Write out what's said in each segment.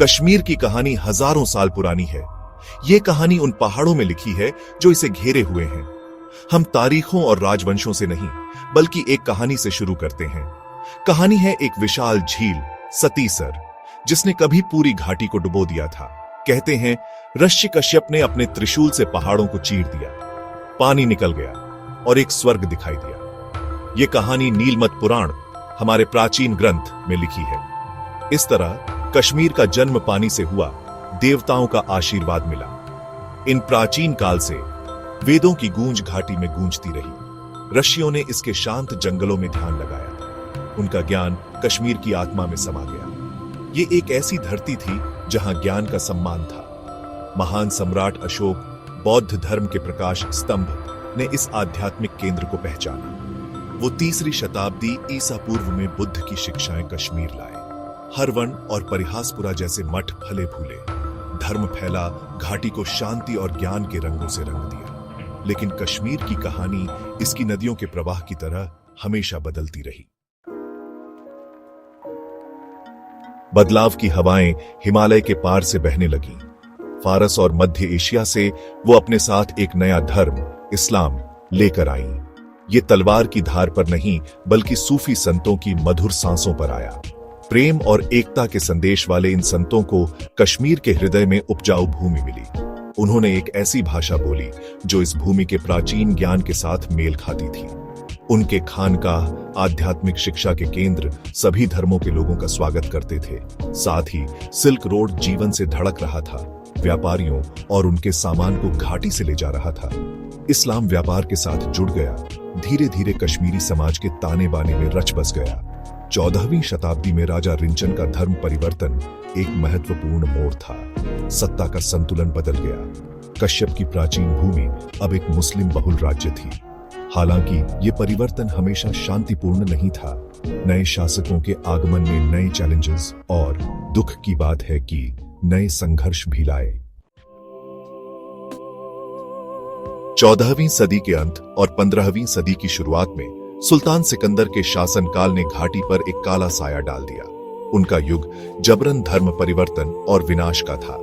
कश्मीर की कहानी हजारों साल पुरानी है। ये कहानी उन पहाड़ों में लिखी है जो इसे घेरे हुए हैं। हम तारीखों और राजवंशों से नहीं, बल्कि एक कहानी से शुरू करते हैं। कहानी है एक विशाल झील सतीसर, जिसने कभी पूरी घाटी को डुबो दिया था। कहते हैं ऋषि कश्यप ने अपने त्रिशूल से पहाड़ों को चीर दिया, पानी निकल गया और एक स्वर्ग दिखाई दिया। ये कहानी नीलमत पुराण, हमारे प्राचीन ग्रंथ में लिखी है। इस तरह कश्मीर का जन्म पानी से हुआ, देवताओं का आशीर्वाद मिला। इन प्राचीन काल से वेदों की गूंज घाटी में गूंजती रही। ऋषियों ने इसके शांत जंगलों में ध्यान लगाया। उनका ज्ञान कश्मीर की आत्मा में समा गया। ये एक ऐसी धरती थी जहां ज्ञान का सम्मान था। महान सम्राट अशोक, बौद्ध धर्म के प्रकाश स्तंभ, ने इस आध्यात्मिक केंद्र को पहचाना। वो 3री शताब्दी ईसा पूर्व में बुद्ध की शिक्षाएं कश्मीर लाए। हरवन और परिहासपुरा जैसे मठ फले फूले, धर्म फैला, घाटी को शांति और ज्ञान के रंगों से रंग दिया। लेकिन कश्मीर की कहानी इसकी नदियों के प्रवाह की तरह हमेशा बदलती रही। बदलाव की हवाएं हिमालय के पार से बहने लगी। फारस और मध्य एशिया से वो अपने साथ एक नया धर्म, इस्लाम, लेकर आई। ये तलवार की धार पर नहीं, बल्कि सूफी संतों की मधुर सांसों पर आया। प्रेम और एकता के संदेश वाले इन संतों को कश्मीर के हृदय में उपजाऊ भूमि मिली। उन्होंने एक ऐसी भाषा बोली जो इस भूमि के प्राचीन ज्ञान के साथ मेल खाती थी। उनके खानकाह, आध्यात्मिक शिक्षा के केंद्र सभी धर्मों के लोगों का स्वागत करते थे। साथ ही सिल्क रोड जीवन से धड़क रहा था, व्यापारियों और उनके सामान को घाटी से ले जा रहा था। इस्लाम व्यापार के साथ जुड़ गया, धीरे धीरे कश्मीरी समाज के ताने बाने में रच बस गया। 14वीं शताब्दी में राजा रिंचन का धर्म परिवर्तन एक महत्वपूर्ण मोड़ था। सत्ता का संतुलन बदल गया। कश्यप की प्राचीन भूमि अब एक मुस्लिम बहुल राज्य थी। हालांकि ये परिवर्तन हमेशा शांतिपूर्ण नहीं था। नए शासकों के आगमन में नए चैलेंजेस और दुख की बात है कि नए संघर्ष भी लाए। 14वीं सदी के अंत और 15वीं सदी की शुरुआत में सुल्तान सिकंदर के शासनकाल ने घाटी पर एक काला साया डाल दिया। उनका युग जबरन धर्म परिवर्तन और विनाश का था।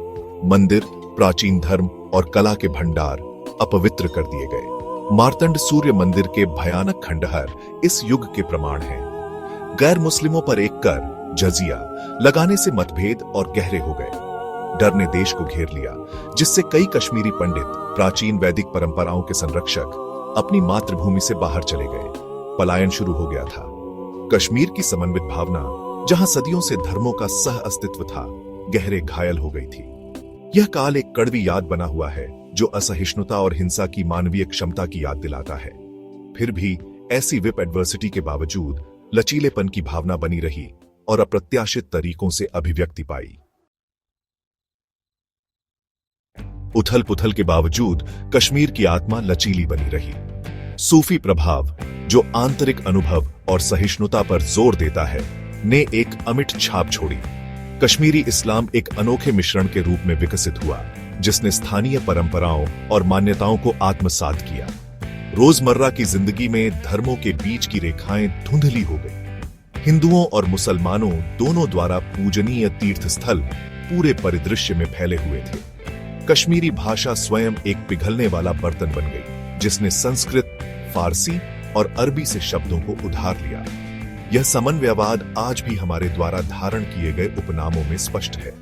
मंदिर, प्राचीन धर्म और कला के भंडार अपवित्र कर दिए गए। मार्तंड सूर्य मंदिर के भयानक खंडहर इस युग के प्रमाण हैं। गैर मुस्लिमों पर एक कर, जजिया, लगाने से मतभेद और गहरे हो गए। डर ने देश को घेर लिया, जिससे कई कश्मीरी पंडित, प्राचीन वैदिक परंपराओं के संरक्षक, अपनी मातृभूमि से बाहर चले गए। पलायन शुरू हो गया था। कश्मीर की समन्वित भावना, जहां सदियों से धर्मों का सह अस्तित्व था, गहरे घायल हो गई थी। यह काल एक कड़वी याद बना हुआ है जो असहिष्णुता और हिंसा की मानवीय क्षमता की याद दिलाता है। फिर भी ऐसी विप एडवर्सिटी के बावजूद लचीलेपन की भावना बनी रही और अप्रत्याशित तरीकों से अभिव्यक्ति पाई। उथल पुथल के बावजूद कश्मीर की आत्मा लचीली बनी रही। सूफी प्रभाव, जो आंतरिक अनुभव और सहिष्णुता पर जोर देता है, ने एक अमिट छाप छोड़ी। कश्मीरी इस्लाम एक अनोखे मिश्रण के रूप में विकसित हुआ, जिसने स्थानीय परंपराओं और मान्यताओं को आत्मसात किया। रोजमर्रा की जिंदगी में धर्मों के बीच की रेखाएं धुंधली हो गई। हिंदुओं और मुसलमानों दोनों द्वारा पूजनीय तीर्थ स्थल पूरे परिदृश्य में फैले हुए थे। कश्मीरी भाषा स्वयं एक पिघलने वाला बर्तन बन गई, जिसने संस्कृत, फारसी और अरबी से शब्दों को उधार लिया। यह समन्वयवाद आज भी हमारे द्वारा धारण किए गए उपनामों में स्पष्ट है।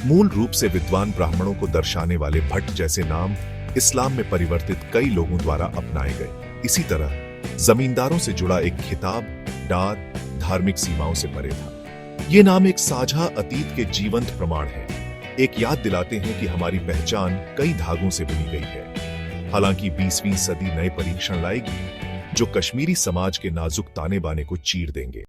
मूल रूप से विद्वान ब्राह्मणों को दर्शाने वाले भट्ट जैसे नाम इस्लाम में परिवर्तित कई लोगों द्वारा अपनाए गए। इसी तरह जमींदारों से जुड़ा एक खिताब, डार, धार्मिक सीमाओं से परे था। ये नाम एक साझा अतीत के जीवंत प्रमाण है, एक याद दिलाते हैं कि हमारी पहचान कई धागों से बुनी गई है। हालांकि 20वीं सदी नए परीक्षण लाएगी जो कश्मीरी समाज के नाजुक ताने बाने को चीर देंगे।